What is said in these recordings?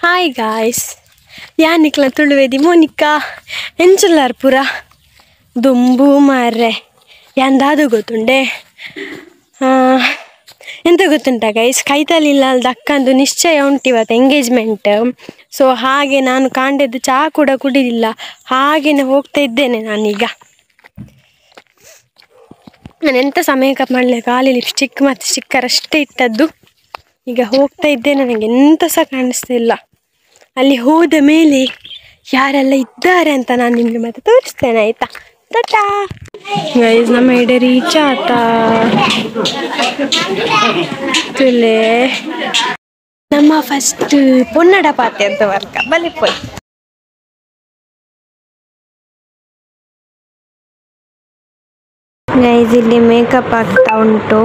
Hi guys, ಯಾನಿಕ್ಲ ತುಳುವೆದಿ Monika ಎಂಚುಲ್ಲಾರ್ ಪೂರ ದುಂಬು ಮಾರ್ರೆ ಎಂದಾದು ಗೊತ್ತುಂಡೆ. ಎಂತ ಗೊತ್ತುಂಟ ಗೈಸ್, ಕೈತಲಿಲ್ಲ ಅಲ್ದ ಅಕ್ಕಂದು ನಿಶ್ಚಯ ಉಂಟಿವತ್ತು ಎಂಗೇಜ್ಮೆಂಟ್. ಸೊ ಹಾಗೆ ನಾನು ಕಾಂಡೆದ್ದು ಚಹಾ ಕೂಡ ಕುಡಿದಿಲ್ಲ, ಹಾಗೇನೆ ಹೋಗ್ತಾ ಇದ್ದೇನೆ ನಾನೀಗ. ನಾನು ಎಂತ ಸಹ ಮೇಕಪ್ ಮಾಡಲಿಲ್ಲ, ಖಾಲಿ ಲಿಪ್ಸ್ಟಿಕ್ ಮತ್ತು ಸ್ಟಿಕ್ಕರ್ ಅಷ್ಟೇ ಇಟ್ಟದ್ದು. ಈಗ ಹೋಗ್ತಾ ಇದ್ದೇನೆ, ನನಗೆ ಎಂತ ಸಹ ಕಾಣಿಸ್ತಿಲ್ಲ. ಅಲ್ಲಿ ಹೋದ ಮೇಲೆ ಯಾರೆಲ್ಲ ಇದ್ದಾರೆ ಅಂತ ನಾನು ನಿಮಗೆ ಮತ್ತೆ ತೋರಿಸ್ತೇನೆ, ಆಯಿತಾ? ಟಾಟಾ ಗೈಸ್, ನಮ್ಮ ಎಡೆ ರೀಚ್ ಆತಾ ತುಲೆ ನಮ್ಮ ಫಸ್ಟ್ ಪೊನ್ನಡ ಪಾತೆ ಅಂತ ವರ್ಕ ಬಲಿ ಪೋಯ್. ಗೈಸ್, ಇಲ್ಲಿ ಮೇಕಪ್ ಆಗ್ತಾ ಉಂಟು.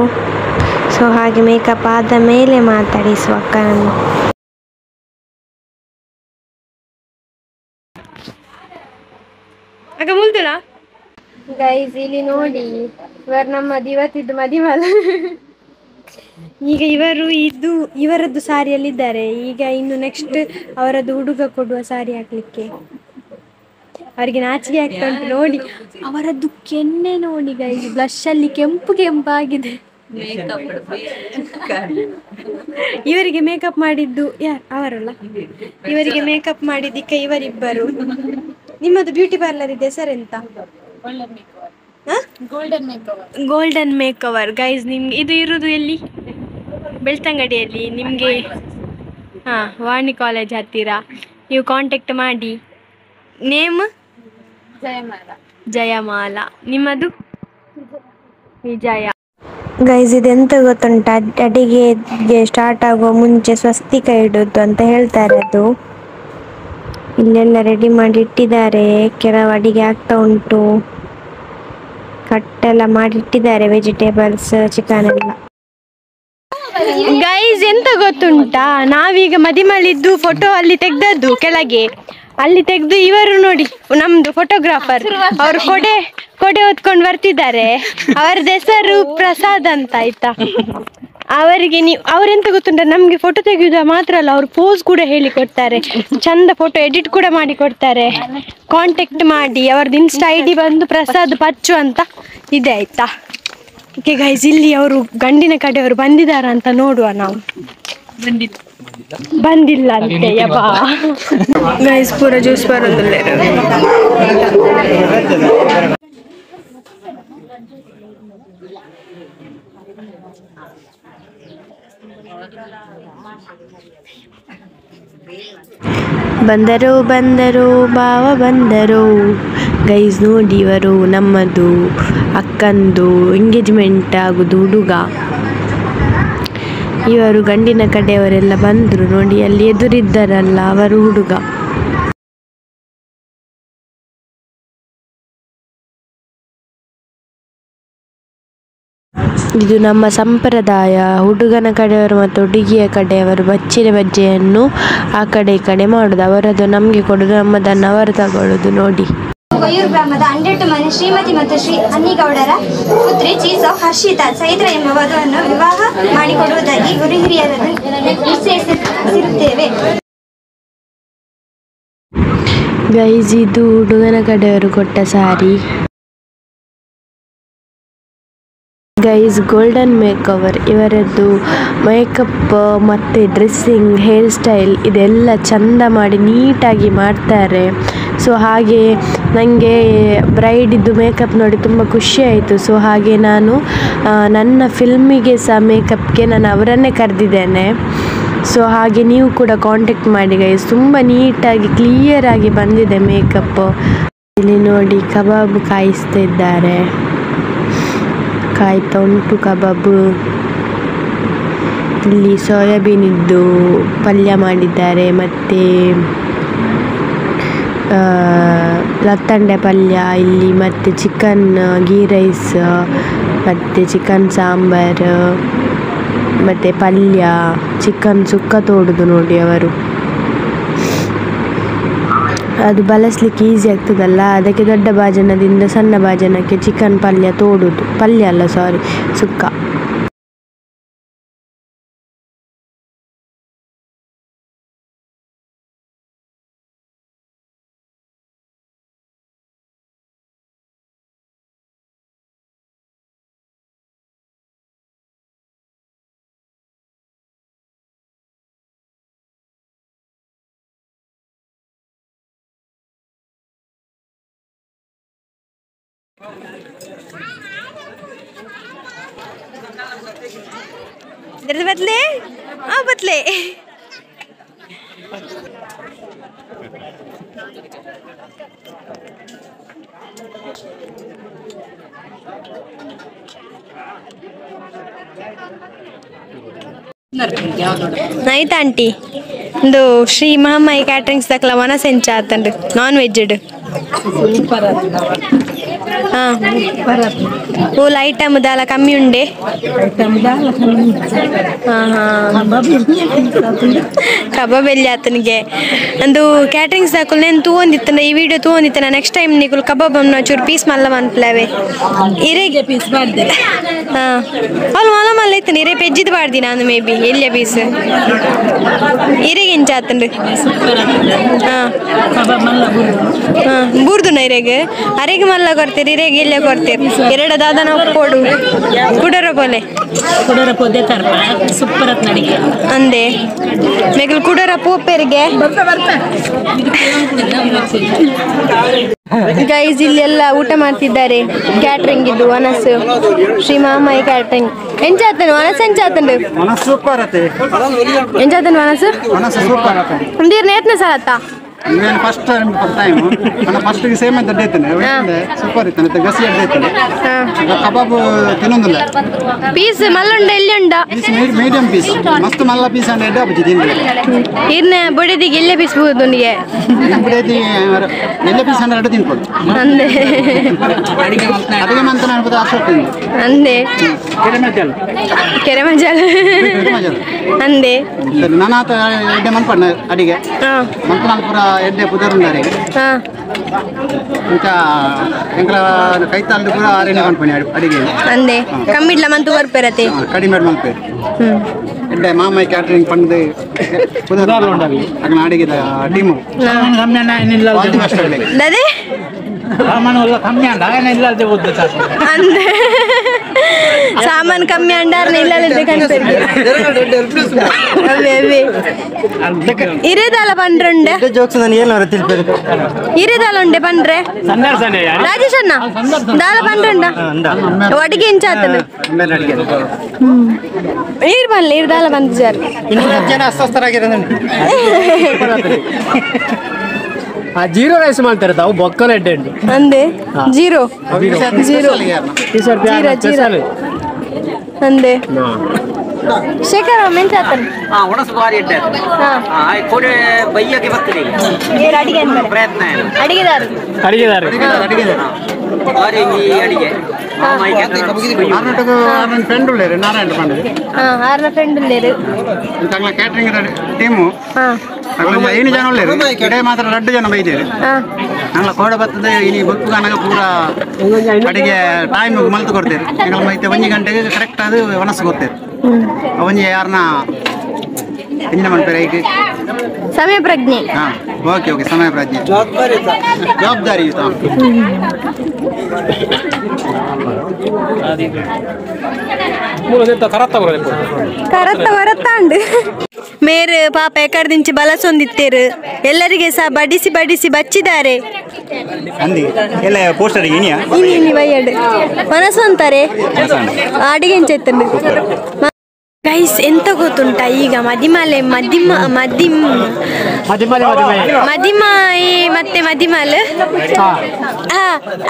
ಸೊ ಹಾಗೆ ಮೇಕಪ್ ಆದ ಮೇಲೆ ಮಾತಾಡಿಸುವ ಅಕ್ಕನನ್ನು. ಅಕ್ಕ ಮುಲ್ತುಳ ಗೈಸ್, ಇಲ್ಲಿ ನೋಡಿ, ಇವರು ನಮ್ಮದು ಇವತ್ತಿದ್ದು ಮದಿಮಲ. ಈಗ ಇವರದ್ದು ಸಾರಿಯಲ್ಲಿದ್ದಾರೆ. ಈಗ ಇನ್ನು ನೆಕ್ಸ್ಟ್ ಅವರದ್ದು ಹುಡುಗ ಕೊಡುವ ಸಾರಿ ಹಾಕ್ಲಿಕ್ಕೆ. ಅವರಿಗೆ ನಾಚಿಕೆ ಆಗ್ತಾ ಉಂಟು ನೋಡಿ, ಅವರದ್ದು ಕೆನ್ನೆ ನೋಡಿ ಗೈಸ್, ಬ್ಲಶ್ ಅಲ್ಲಿ ಕೆಂಪು ಕೆಂಪಾಗಿದೆ. ಇವರಿಗೆ ಮೇಕಪ್ ಮಾಡಿದ್ದು ಅವರಲ್ಲ, ಇವರಿಗೆ ಮೇಕಪ್ ಮಾಡಿದ್ದಕ್ಕೆ ಇವರಿಬ್ಬರು. ನಿಮ್ಮದು ಬ್ಯೂಟಿ ಪಾರ್ಲರ್ ಇದೆ ಹೆಸರೆಂತ? Golden makeover guys. ನಿಮ್ಗೆ ಇದು ಇರೋದು ಎಲ್ಲಿ? ಬೆಳ್ತಂಗಡಿಯಲ್ಲಿ. ನಿಮಗೆ ವಾಣಿ ಕಾಲೇಜ್ ಹತ್ತಿರ. ನೀವು ಕಾಂಟ್ಯಾಕ್ಟ್ ಮಾಡಿ. ನೇಮ್ ಜಯಮಾಲಾ. ನಿಮ್ಮದು ವಿಜಯ. ಗೈಸ್, ಇದೆಂತ ಗೊತ್ತುಂಟ, ಅಡಿಗೆಗೆ ಸ್ಟಾರ್ಟ್ ಆಗುವ ಮುಂಚೆ ಸ್ವಸ್ತಿಕ ಇಡೋದು ಅಂತ ಹೇಳ್ತಾರೆ. ಅದು ಇಲ್ಲೆಲ್ಲ ರೆಡಿ ಮಾಡಿ ಇಟ್ಟಿದ್ದಾರೆ. ಕೆಲವು ಅಡಿಗೆ ಆಗ್ತಾ ಉಂಟು, ಕಟ್ಟೆಲ್ಲ ಮಾಡಿ ಇಟ್ಟಿದ್ದಾರೆ, ವೆಜಿಟೇಬಲ್ಸ್, ಚಿಕನ್ ಎಲ್ಲ. ಗೈಸ್, ಎಂತ ಗೊತ್ತುಂಟಾ, ನಾವೀಗ ಮದಿಮಲಿದ್ದು ಫೋಟೋ ಅಲ್ಲಿ ತೆಗ್ದದ್ದು ಕೆಳಗೆ, ಅಲ್ಲಿ ತೆಗ್ದು ಇವರು ನೋಡಿ, ನಮ್ದು ಫೋಟೋಗ್ರಾಫರ್ ಅವರು ಕೊಡೆ ಹೊತ್ಕೊಂಡು ಬರ್ತಿದ್ದಾರೆ. ಅವರದ್ದು ಹೆಸರು ಪ್ರಸಾದ್ ಅಂತ, ಆಯ್ತಾ? ಅವರಿಗೆ ಅವರೆಂತ ಗೊತ್ತುಂಟ, ನಮ್ಗೆ ಫೋಟೋ ತೆಗೆಯುವುದು ಮಾತ್ರ ಅಲ್ಲ, ಅವ್ರು ಪೋಸ್ ಕೂಡ ಹೇಳಿ ಕೊಡ್ತಾರೆ, ಚಂದ ಫೋಟೋ ಎಡಿಟ್ ಕೂಡ ಮಾಡಿ ಕೊಡ್ತಾರೆ. ಕಾಂಟ್ಯಾಕ್ಟ್ ಮಾಡಿ. ಅವ್ರದ್ದು ಇನ್ಸ್ಟಾ ID ಬಂದು ಪ್ರಸಾದ್ ಪಚ್ಚು ಅಂತ ಇದೆ, ಆಯ್ತಾ? ಓಕೆ ಗೈಸ್, ಇಲ್ಲಿ ಅವರು ಗಂಡಿನ ಕಡೆಯವರು ಬಂದಿದ್ದಾರ ಅಂತ ನೋಡುವ ನಾವು. ಬಂದಿಲ್ಲ ಅಂತೆ ಯಬ್ಬಾ ಗೈಸ್, ಪೂರ ಜ್ಯೂಸ್ ಬರೋದಿಲ್ಲ. ಬಂದರು ಬಂದರು ಬಾವ ಬಂದರು. ಗೈಸ್ ನೋಡಿ, ಇವರು ನಮ್ಮದು ಅಕ್ಕಂದು ಎಂಗೇಜ್ಮೆಂಟ್ ಆಗುದು ಹುಡುಗ. ಇವರು ಗಂಡಿನ ಕಡೆಯವರೆಲ್ಲ ಬಂದರು ನೋಡಿ, ಅಲ್ಲಿ ಎದುರಿದ್ದಾರಲ್ಲ ಅವರು ಹುಡುಗ. ಇದು ನಮ್ಮ ಸಂಪ್ರದಾಯ. ಹುಡುಗನ ಕಡೆಯವರು ಮತ್ತು ಹುಡುಗಿಯ ಕಡೆಯವರು ಬಚ್ಚಿನ ಬಜ್ಜೆಯನ್ನು ಆ ಕಡೆ ಈ ಕಡೆ ಮಾಡೋದು. ಅವರದು ನಮಗೆ ಕೊಡೋದು, ನಮ್ಮದನ್ನು ಅವರು ತಗೊಳ್ಳೋದು. ನೋಡಿ, ಕೊಯ್ಯೂರು ಗ್ರಾಮದ ಅಂಡೆಟ್ಟು ಮನೆ ಶ್ರೀಮತಿ ಮತ್ತು ಶ್ರೀ ಅನ್ನಿಗೌಡರ ಪುತ್ರಿ ಚೀಸೋ ಹರ್ಷಿತಾ ಚೈತ್ರ ಎಂಬ ವಧುವನ್ನು ವಿವಾಹ ಮಾಡಿಕೊಡುವುದಾಗಿ ಗುರು ಹಿರಿಯರನ್ನು ನಿಶ್ಚಯಿಸಿರುತ್ತೇವೆ. ಗೈಸ್, ಇದು ಹುಡುಗನ ಕಡೆಯವರು ಕೊಟ್ಟ ಸಾರಿ. Guys, golden makeover. ಇವರದ್ದು ಮೇಕಪ್ ಮತ್ತು ಡ್ರೆಸ್ಸಿಂಗ್, ಹೇರ್ ಸ್ಟೈಲ್ ಇದೆಲ್ಲ ಚಂದ ಮಾಡಿ ನೀಟಾಗಿ ಮಾಡ್ತಾರೆ. ಸೊ ಹಾಗೆ ನನಗೆ ಬ್ರೈಡಿದ್ದು ಮೇಕಪ್ ನೋಡಿ ತುಂಬ ಖುಷಿ ಆಯಿತು. ಸೊ ಹಾಗೆ ನಾನು ನನ್ನ ಫಿಲ್ಮಿಗೆ ಸಹ ಮೇಕಪ್ಗೆ ನಾನು ಅವರನ್ನೇ ಕರೆದಿದ್ದೇನೆ. ಸೊ ಹಾಗೆ ನೀವು ಕೂಡ ಕಾಂಟ್ಯಾಕ್ಟ್ ಮಾಡಿ ಗೈಸ್. ತುಂಬ ನೀಟಾಗಿ ಕ್ಲಿಯರಾಗಿ ಬಂದಿದೆ ಮೇಕಪ್. ಇಲ್ಲಿ ನೋಡಿ, ಕಬಾಬ್ ಕಾಯಿಸ್ತಾ ಇದ್ದಾರೆ, ಕಾಯ್ತಾ ಉಂಟು ಕಬಾಬ್. ಇಲ್ಲಿ ಸೋಯಾಬೀನಿದ್ದು ಪಲ್ಯ ಮಾಡಿದ್ದಾರೆ, ಮತ್ತು ಲತ್ತಂಡೆ ಪಲ್ಯ ಇಲ್ಲಿ, ಮತ್ತು ಚಿಕನ್ ಗೀ ರೈಸ್, ಮತ್ತು ಚಿಕನ್ ಸಾಂಬಾರು, ಮತ್ತು ಪಲ್ಯ, ಚಿಕನ್ ಸುಕ್ಕ ತೋಡುದು ನೋಡಿ ಅವರು. ಅದು ಬಳಸಲಿಕ್ಕೆ ಈಸಿ ಆಗ್ತದಲ್ಲ, ಅದಕ್ಕೆ ದೊಡ್ಡ ಭಾಜನದಿಂದ ಸಣ್ಣ ಭಾಜನಕ್ಕೆ ಚಿಕನ್ ಪಲ್ಯ ತೋಡುದು. ಪಲ್ಯ ಅಲ್ಲ, ಸಾರಿ, ಸುಕ್ಕ. बदले बदले ಆಯ್ತಾ ಆಂಟಿ ಒಂದು ಶ್ರೀ ಮಹಾಮಾಯಿ ಕ್ಯಾಟ್ರಿಂಗ್ಸ್ ದಕ್ಲ ಮನಸೆಂಚ ಆತಂಡು ನಾನ್ ವೆಜ್ ಓಲ್ ಐಟಮ್ ದಾಲ ಕಮ್ಮಿ ಉಂಡೆ ಕಬಾಬ್ ಎಲ್ಲಿ ಆತನಿಗೆ ಒಂದು ಕ್ಯಾಟ್ರಿಂಗ್ಸ್ ದಾಕುಲ್ నేను ತೂಂದಿತ್ತನ ಈ ವಿಡಿಯೋ ತೂಂದಿತ್ತನ ನೆಕ್ಸ್ಟ್ ಟೈಮ್ ನಿಕುಲ್ ಕಬಾಬ್ ಚೂರು ಪೀಸ್ ಮಲ್ಲ ಮನ್ಪ್ಲವೆ ಇರೆಗೆ ಪೀಸ್ ಬಾರ್ದೆ ಅಲ್ಲಿ ಮಲ್ಲ ಮಲ್ಲ ಇತ್ತನ ಇರೆ ಪೆಜ್ಜಿದ್ ಬಾರ್ದಿ ನಾನು ಮೇ ಬಿ ಎಲ್ಲಿಯ ಪೀಸ್ ಇರೆಗೆ ಎಂಚ ಆತಂಡು ಬೂರ್ದು ಇರೆಗೆ ಅರೆಗೆ ಮಲ್ಲ ಕೊಡ್ತೀರಿ ಇರೆಗೆ ಇಲ್ಲೇ ಕೊಡ್ತೀರಿ ಎರಡು ದಾದನ ಉಪ್ಪೋಡು ಕುಡರ ಪೋಲೆ ಸೂಪರ್ ನಡಿಗೆ ಅಂದೆ ಮೇಗಲ್ ಕುಡರ ಪೋಪೆರಿಗೆ ಗೈಸ್ ಇಲ್ಲೆಲ್ಲ ಊಟ ಮಾಡ್ತಿದ್ದಾರೆ ಕ್ಯಾಟ್ರಿಂಗ್ ಇದು ವನಸ್ ಶ್ರೀ ಮಹಾಮಾಯಿ ಕ್ಯಾಟ್ರಿಂಗ್ ಎಂಚಾತನು ವನಸ್ ಎಂಚಾತಂಡು ಸೂಪರ್ ಎಂಚಾತನು ವನಸ್ ಒಂದೀರ್ ನೇತ್ನ ಸಲತ್ತ నేను ఫస్ట్ టైం మన ఫస్ట్ సేమ్ ಅಂತ ಡೇತನೆ ಸೂಪರ್ ಇತ್ತು ಗಸಿ ಅಡ್ಡೈತನೆ ಕಬಾಬ್ ತಿನ್ನೊಂದಿಲ್ಲ ಪೀಸ್ ಮಲ್ಲುಂಡ ಎಲ್ಲಿ ಉಂಡ ಪೀಸ್ ಮೀಡಿಯಂ ಪೀಸ್ ಮಸ್ತ್ ಮಲ್ಲ ಪೀಸ್ ಅಂದ್ರೆ ಎಡ್ಡೆ ಬಜ್ಜಿ ತಿಂದ್ರೆ ಇರ್ನ ಬುಡಿದಿಗೆ ಎಲ್ಲೇ ಪೀಸ್ ಬಹುದು ನಿಗೆ ಬುಡಿದಿ ಎಲ್ಲೇ ಪೀಸ್ ಅಂದ್ರೆ ಎಡ್ಡೆ ತಿನ್ಬೋದು ಅಂದೆ ಅಡಿಗೆ ಮಂತನ ಅನ್ಬೋದು ಅಶೋಕ್ ಅಂದೆ ಕೆರೆ ಮಜಾಲ ಅಂದೆ ನಾನು ಆತ ಎಡ್ಡೆ ಮನ್ಪಣ್ಣ ಅಡಿಗೆ ಮಂತನಾಲ್ ಪೂರ ಎಡ್ಡೆ ಪುದರುಂದಾರೆ ఇంకా ಎಂಕಲ ಕೈತಾಲ್ದು ಪೂರ ಆರೇನೆ ಮನ್ಪಣಿ ಅಡಿಗೆ ಅಂದೆ ಕಮ್ಮಿಡ್ಲ ಮಂತು ಬರ್ಪೆರತೆ ಕಡಿಮೆ ಮಲ್ಪೆ ಎಡ್ಡೆ ಮಾಮಾಯಿ ಕ್ಯಾಟ್ರಿಂಗ್ ಪಂಡ್ ಪುದರ್ ಉಂಡಾಗಿ ಅಗ್ನ ಅಡಿಗೆದ ಟೀಮು ದದೆ ಅಂದೆ ಸಾಮಾನು ಕಮ್ಮಿ ಅಂಡಾರ್ನ ಇಲ್ಲದೆ ಕನ್ಪೆರ್ಗೆ ಇರೇದಾಲ ಪಂಡ್ರೆ ಜೋಕ್ಸ್ ನಾನು ಏನಾರ ತಿಳ್ಪೇರು ಇರೇದಾಲ ಉಂಡೆ ಪಂಡ್ರೆ ರಾಜೇಶ್ ಅಣ್ಣ ದಾಲ ಪಂಡ್ರಂಡ ಒಟ್ಟಿಗೆ ಇಂಚಾತನು ನೀರು ಬನ್ಲಿ ಇರ್ದಾಲ ಬಂದು ಜಾರ್ ಜನ ಅಸ್ವಸ್ಥರಾಗಿರೋದು ಜೀರೋ ರೈಸ್ ಮಾಡ್ತಾರೆ ತಾವು ಬೊಕ್ಕಲ ಎಡ್ಡೆ ಉಂಟು ಅಂದೆ ಜೀರೋ ಜೀರೋ ಅಂದೆ ಶೇಖರ್ ಮೆಂಚಾತನ್ ಒಣಸು ಬಾರಿ ಇಟ್ಟೆ ಕೋಡೆ ಬೈಯಕ್ಕೆ ಬರ್ತದೆ ಅಡಿಗೆ ಪ್ರಯತ್ನ ಅಡಿಗೆದಾರು ಬಾರಿ ಈ ಅಡಿಗೆ ಫ್ರೆಂಡ್ ಉಳ್ಳೇರು ನಾರಾಯಣ ಪಾಂಡೆ ಆರ್ನ ಫ್ರೆಂಡ್ ಉಳ್ಳೇರು ತಗಳ ಕ್ಯಾಟ್ರಿಂಗ್ ಟೀಮು ಐದು ಜನ ಉಳ್ಳೇರು ಇಡೇ ಮಾತ್ರ 2 ಜನ ಬೈದೇರು ನಂಗೆ ಕೋಡ ಬರ್ತದೆ ಇಲ್ಲಿ ಬೊಕ್ಕು ಕನಗ ಪೂರ ಅಡಿಗೆ ಟೈಮ್ ಮಲ್ತು ಕೊಡ್ತೇವೆ ಎಂಗಳ ಮೈತೆ 1 ಗಂಟೆಗೆ ಕರೆಕ್ಟ್ ಅದು ಒಣಸ್ ಕೊಡ್ತೇವೆ ಅವನಿಗೆ ಯಾರನ್ನ ಇನ್ನ ಮಾಡ್ತಾರೆ ಈಗ ಸಮಯ ಪ್ರಜ್ಞೆ ಓಕೆ ಸಮಯ ಪ್ರಜ್ಞೆ ಜವಾಬ್ದಾರಿ ಕರತ್ತ ಬರತ್ತಾಂಡು ಮೇರು ಪಾಪ ಎಕಡ್ದಿಂಚಿ ಬಲಸೊಂದಿತ್ತೇರು ಎಲ್ಲರಿಗೆ ಸಹ ಬಡಿಸಿ ಬಡಿಸಿ ಬಚ್ಚಿದ್ದಾರೆ ಇನಿ ಬಯ್ಯಡು ಮನಸ್ಸು ಅಂತಾರೆ ಅಡಿಗೆ ಎಂಚೆತ್ತಂಡು ಗೈಸ್ ಎಂತ ಗೊತ್ತುಂಟ ಈಗ ಮದಿಮಾಲೆ ಮದಿಮಾಯಿ ಮತ್ತೆ ಮದಿಮಾಲ್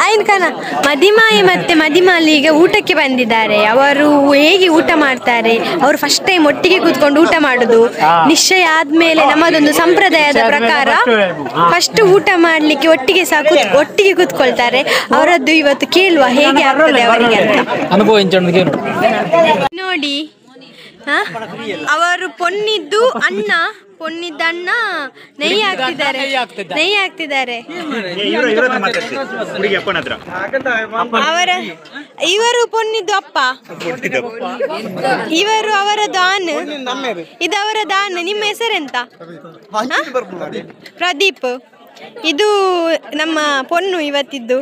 ಆಯ್ತು ಕಣ ಮದಿಮಾಯಿ ಮತ್ತೆ ಮದಿಮಾಲ್ ಈಗ ಊಟಕ್ಕೆ ಬಂದಿದ್ದಾರೆ ಅವರು ಹೇಗೆ ಊಟ ಮಾಡ್ತಾರೆ ಅವರು ಫಸ್ಟ್ ಟೈಮ್ ಒಟ್ಟಿಗೆ ಕೂತ್ಕೊಂಡು ಊಟ ಮಾಡುದು ನಿಶ್ಚಯ ಆದ್ಮೇಲೆ ನಮ್ಮದೊಂದು ಸಂಪ್ರದಾಯದ ಪ್ರಕಾರ ಫಸ್ಟ್ ಊಟ ಮಾಡ್ಲಿಕ್ಕೆ ಒಟ್ಟಿಗೆ ಸಹ ಒಟ್ಟಿಗೆ ಕೂತ್ಕೊಳ್ತಾರೆ ಅವರದ್ದು ಇವತ್ತು ಕೇಳುವ ಹೇಗೆ ಆಗ್ತದೆ ಅವರಿಗೆ ಅಂತ ನೋಡಿ ಅವರು ಪೊನ್ನಿದ್ದ ಅಣ್ಣ ನೆಯ್ಯಿ ಹಾಕ್ತಿದ್ದಾರೆ ಇವರು ಪೊನ್ನಿದ್ದು ಅಪ್ಪ ಇವರು ಅವರ ದಾನ್ ಇದು ಅವರ ದಾನ್ ನಿಮ್ಮ ಹೆಸರೆಂತ ಪ್ರದೀಪ್ ಇದು ನಮ್ಮ ಪೊನ್ನು ಇವತ್ತಿದ್ದು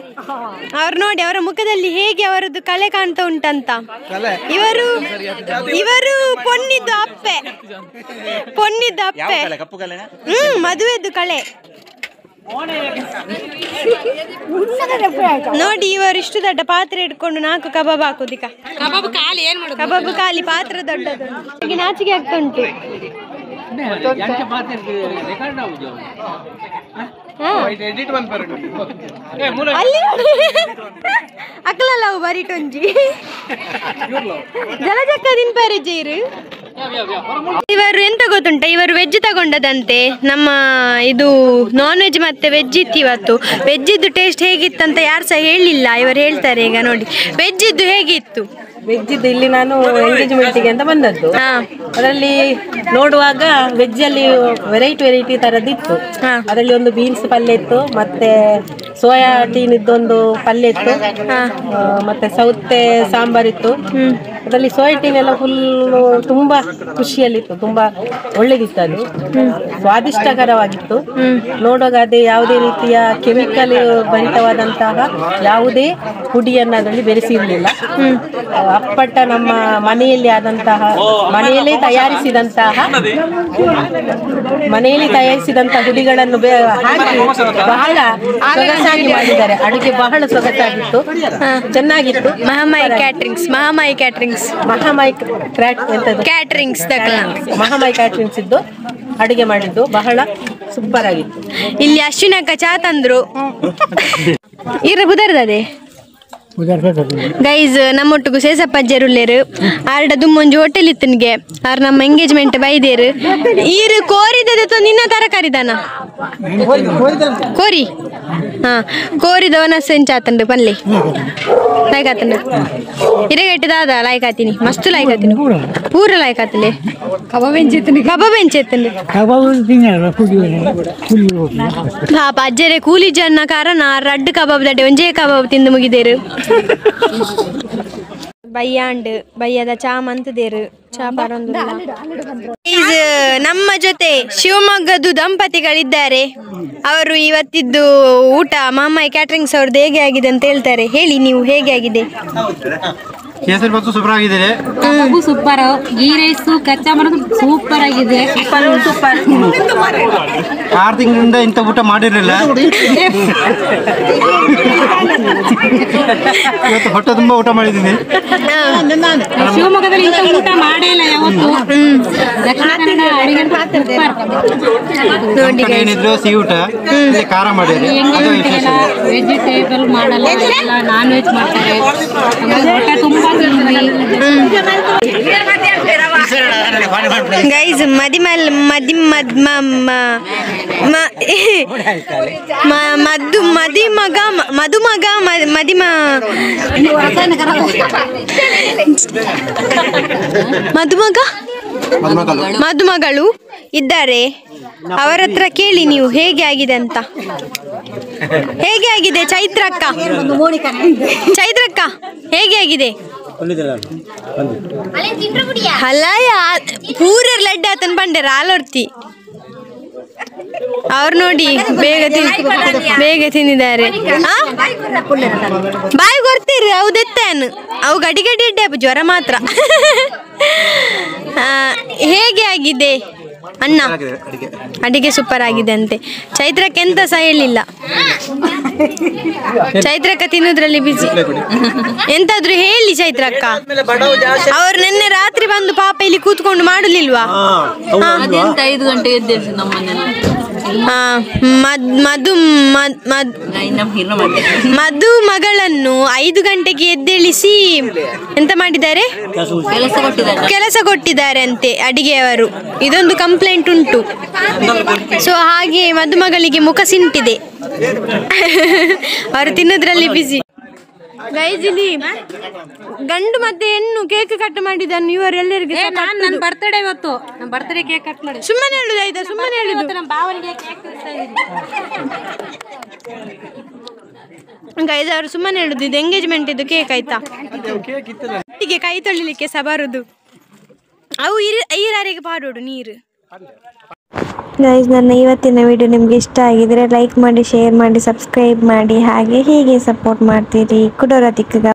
ಅವ್ರು ನೋಡಿ ಅವರ ಮುಖದಲ್ಲಿ ಹೇಗೆ ಅವರದ್ದು ಕಳೆ ಕಾಣ್ತಾ ಉಂಟಂತ ಇವರು ಪೊನ್ನಿದ್ದು ಅಪ್ಪೆ ಮದುವೆದ್ದು ಕಳೆ ನೋಡಿ ಇವರು ಇಷ್ಟು ದೊಡ್ಡ ಪಾತ್ರೆ ಇಟ್ಕೊಂಡು 4 ಕಬಾಬ್ ಹಾಕುದಿಕ. ಕಬಾಬ್ ಖಾಲಿ, ಪಾತ್ರೆ ದೊಡ್ಡದು. ಈಗ ನಾಚಿಕೆ ಆಗ್ತಾ ಉಂಟು. ಅಕ್ಕಲಲ್ಲ ಅವು ಬರಿಟೊಂಜಿ ಜಲಜಕ್ಕ ದಿನಪಾರಿ ಜೀರು. ಇವರು ಎಂತ ಗೊತ್ತುಂಟ, ಇವರು ವೆಜ್ ತಗೊಂಡದಂತೆ. ನಮ್ಮ ಇದು ನಾನ್ ವೆಜ್ ಮತ್ತೆ ವೆಜ್ ಇತ್ತು ಇವತ್ತು. ವೆಜ್ ಇದ್ದು ಟೇಸ್ಟ್ ಹೇಗಿತ್ತಂತ ಯಾರು ಸಹ ಹೇಳಿಲ್ಲ, ಇವರು ಹೇಳ್ತಾರೆ ಈಗ. ನೋಡಿ ವೆಜ್ ಇದ್ದು ಹೇಗಿತ್ತು. ವೆಜ್ ಇದ್ದು ಇಲ್ಲಿ ನಾನು ಎಂಗೇಜ್ಮೆಂಟಿಗೆ ಅಂತ ಬಂದದ್ದು. ಅದರಲ್ಲಿ ನೋಡುವಾಗ ವೆಜ್ ಅಲ್ಲಿ ವೆರೈಟಿ ತರದಿತ್ತು. ಅದರಲ್ಲಿ ಒಂದು ಬೀನ್ಸ್ ಪಲ್ಯ ಇತ್ತು, ಮತ್ತೆ ಸೋಯಾ ಟೀನ್ ಇದ್ದೊಂದು ಪಲ್ಯ ಇತ್ತು, ಮತ್ತೆ ಸೌತೆ ಸಾಂಬಾರಿತ್ತು. ಅದರಲ್ಲಿ ಸೋಯಾ ಟೀನ್ ಎಲ್ಲ ಫುಲ್ ತುಂಬಾ ಖುಷಿಯಲ್ಲಿತ್ತು, ತುಂಬಾ ಒಳ್ಳೆದಿತ್ತು. ಅದು ಸ್ವಾದಿಷ್ಟಕರವಾಗಿತ್ತು. ನೋಡುವಾಗ ಅದೇ ಯಾವುದೇ ರೀತಿಯ ಕೆಮಿಕಲ್ ಭರಿತವಾದಂತಹ ಯಾವುದೇ ಪುಡಿಯನ್ನು ಅದರಲ್ಲಿ ಬೆರೆಸಿರಲಿಲ್ಲ. ಅಪ್ಪಟ ನಮ್ಮ ಮನೆಯಲ್ಲಿ ಆದಂತಹ ಮನೆಯಲ್ಲೇ ತಯಾರಿಸಿದಂತಹ ಹುಡಿಗಳನ್ನು ಹಾಕಿ ಬಹಳ ಸೊಗಸಾಗಿ ಮಾಡಿದ್ದಾರೆ. ಅಡುಗೆ ಬಹಳ ಸೊಗಸಾಗಿತ್ತು, ಚೆನ್ನಾಗಿತ್ತು. ಮಹಾಮಾಯಿ ಕ್ಯಾಟ್ರಿಂಗ್ಸ್ ಇದ್ದು ಅಡುಗೆ ಮಾಡಿದ್ದು ಬಹಳ ಸೂಪರ್ ಆಗಿತ್ತು. ಇಲ್ಲಿ ಅಶ್ವಿನಕ್ಕ ಚಾ ತಂದ್ರು. ಬುದರ್ದದೆ ಗೈಸ್ ನಮ್ಮೊಟ್ಟಿಗೂ ಸೇಸಪ್ಪಜ್ಜರುಲ್ಲೇರು ಆರ್ಡ ದುಮ್ಮೊಂಜಿ ಹೋಟೆಲ್ ಇತ್ತನ್ಗೆ ಆರ್ ನಮ್ಮ ಎಂಗೇಜ್ಮೆಂಟ್ ಬೈದೇರು ಈರು ಕೋರಿದ ನಿನ್ನ ತರಕಾರಿದಾನ ಕೋರಿ ಕೋರಿದವನ ಸೆಂಚಾತಂಡು ಪನ್ಲೆ ಲಾಯ್ಕಾತಂಡು ಇರಗಟ್ಟಿದಾದ ಲಾಯ್ಕಾತೀನಿ ಮಸ್ತ್ ಲಾಯ್ಕಾತೀನಿ ಪೂರ ಲಾಯ್ಕಾತಲೆ ಕಬಾಬ್ ಎಂಚೆತ್ತಂಡು ಪಾಪ ಅಜ್ಜರೆ ಕೂಲಿ ಜನ ಕಾರಣ ರಡ್ಡು ಕಬಾಬ್ ದಡ್ಡೆ ಒಂಜೇ ಕಬಾಬ್ ತಿಂದು ಮುಗಿದೇರು ಬಯ್ಯದ ಚಾ ಮಂತದೇರು ಚಾ ಬರೊಂದು. ನಮ್ಮ ಜೊತೆ ಶಿವಮೊಗ್ಗದ ದಂಪತಿಗಳಿದ್ದಾರೆ. ಅವರು ಇವತ್ತಿದ್ದು ಊಟ ಮಾಮಾಯಿ ಕ್ಯಾಟ್ರಿಂಗ್ಸ್ ಅವ್ರದ್ದು ಹೇಗೆ ಆಗಿದೆ ಅಂತ ಹೇಳ್ತಾರೆ. ಹೇಳಿ ನೀವು, ಹೇಗೆ ಆಗಿದೆ? ಕೇಸರಿ ಬಾತು ಸೂಪರ್ ಆಗಿದೆ, ಸೂಪರ್. ಗೀ ರೈಸ್ ಕಚ್ಚಾ ಮಾಡೋದು ಸೂಪರ್ ಆಗಿದೆ. 6 ತಿಂಗಳಿಂದ ಇಂಥ ಊಟ ಮಾಡಿರಲಿಲ್ಲ. ಇವತ್ತು ಹೊಟ್ಟೆ ತುಂಬಾ ಊಟ ಮಾಡಿದ್ದೀನಿ. ಶಿವಮೊಗ್ಗದಲ್ಲಿ ಇಂಥ ಊಟ ಮಾಡೇ ಇಲ್ಲ ಯಾವತ್ತು. ದಕ್ಷಿಣ ಕನ್ನಡ ಅಡಿಗೆ ಏನಿದ್ರು ಸಿಹಿ ಊಟ, ಖಾರ ಮಾಡಿರಿ. ವೆಜಿಟೇಬಲ್ ಮಾಡಲ್ಲ, ನಾನ್ ವೆಜ್ ಮಾಡ್ತಾರೆ. ಊಟ ತುಂಬಾ ಗೈಸ್ ಮದುಮಗಳು ಇದ್ದಾರೆ. ಅವರ ಹತ್ರ ಕೇಳಿ ನೀವು ಹೇಗೆ ಆಗಿದೆ ಅಂತ. ಹೇಗೆ ಆಗಿದೆ ಚೈತ್ರಕ್ಕ ಹೇಗೆ ಆಗಿದೆ? ಹಲಾಯ ಪೂರ ಲಡ್ಡ ಆತನ್ ಬಂಡೆ ರಾಲೋರ್ತಿ ಅವ್ರು ನೋಡಿ ಬೇಗ ತಿಂದಿದ್ದಾರೆ. ಬಾಯಿ ಕೊಡ್ತೀರಿ ಹೌದೆತ್ತೇನು ಅವು ಗಡಿ ಇಡ್ಡೆ ಜ್ವರ ಮಾತ್ರ. ಹೇಗೆ ಆಗಿದೆ ಅಣ್ಣ? ಅಡಿಗೆ ಸೂಪರ್ ಆಗಿದೆ ಅಂತೆ. ಚೈತ್ರಕ್ಕೆ ಎಂತ ಸಹ ಹೇಳಿಲ್ಲ. ಚೈತ್ರಕ್ಕ ತಿನ್ನೋದ್ರಲ್ಲಿ ಬಿಸಿ. ಎಂತಾದ್ರೂ ಹೇಳಿ ಚೈತ್ರಕ್ಕ. ಅವ್ರು ನಿನ್ನೆ ರಾತ್ರಿ ಬಂದು ಪಾಪ ಇಲ್ಲಿ ಕೂತ್ಕೊಂಡು ಮಾಡಲಿಲ್ವಾ? 5 ಗಂಟೆ ಎದ್ದೇಳಿಸಿ ನಮ್ಮನ್ನೆಲ್ಲ. ಮಧು ಮಗಳನ್ನು 5 ಗಂಟೆಗೆ ಎದ್ದೇಳಿಸಿ ಎಂತ ಮಾಡಿದ್ದಾರೆ? ಕೆಲಸ ಕೊಟ್ಟಿದ್ದಾರೆ ಅಂತೆ ಅಡಿಗೆಯವರು. ಇದೊಂದು ಕಂಪ್ಲೇಂಟ್ ಉಂಟು. ಸೊ ಹಾಗೆ ಮದುಮಗಳಿಗೆ ಮುಖ ಸಿಂಟಿದೆ. ಅವರು ತಿನ್ನೋದ್ರಲ್ಲಿ ಬಿಸಿ. ಗೈಸ್ ಇಲ್ಲಿ ಗಂಡು ಮತ್ತೆ ಹೆಣ್ಣು ಕೇಕ್ ಕಟ್ ಮಾಡಿದನ್ನು ಇವರೆಲ್ಲರಿಗೆ. ನನ್ನ ಬರ್ತ್ಡೇ ಇವತ್ತು, ನನ್ನ ಬರ್ತ್ಡೇ ಕೇಕ್ ಕಟ್ ಮಾಡಿ. ಸುಮ್ಮನೆ ಹೇಳುದು ಆಯ್ತಾ? ಸುಮ್ಮನೆ ಹೇಳುದು. ನಮ್ಮ ಬಾವನಿಗೆ ಕೇಕ್ ತಿನ್ನಿಸ್ತಾ ಇದ್ದೀನಿ. ಗೈಸ್ ಅವರು ಸುಮ್ಮನೆ ಹೇಳುದು. ಇದು ಎಂಗೇಜ್ಮೆಂಟ್ ಇದು ಕೇಕ್ ಆಯ್ತಾ? ಹೀಗೆ ಕೈ ತೊಳಿಲಿಕ್ಕೆ ಸಹ ಬರುದು. ಅವು ಈರಾರಿಗೆ ಪಾಡೋಡು ನೀರು. ಗೈಸ್, ನನ್ನ ಇವತ್ತಿನ ವಿಡಿಯೋ ನಿಮಗೆ ಇಷ್ಟ ಆಗಿದ್ರೆ ಲೈಕ್ ಮಾಡಿ, ಶೇರ್ ಮಾಡಿ, ಸಬ್ಸ್ಕ್ರೈಬ್ ಮಾಡಿ. ಹಾಗೆ ಹೀಗೆ ಸಪೋರ್ಟ್ ಮಾಡ್ತೀರಿ. ಕುಡೋರ ತಿಕ್ಕಗ.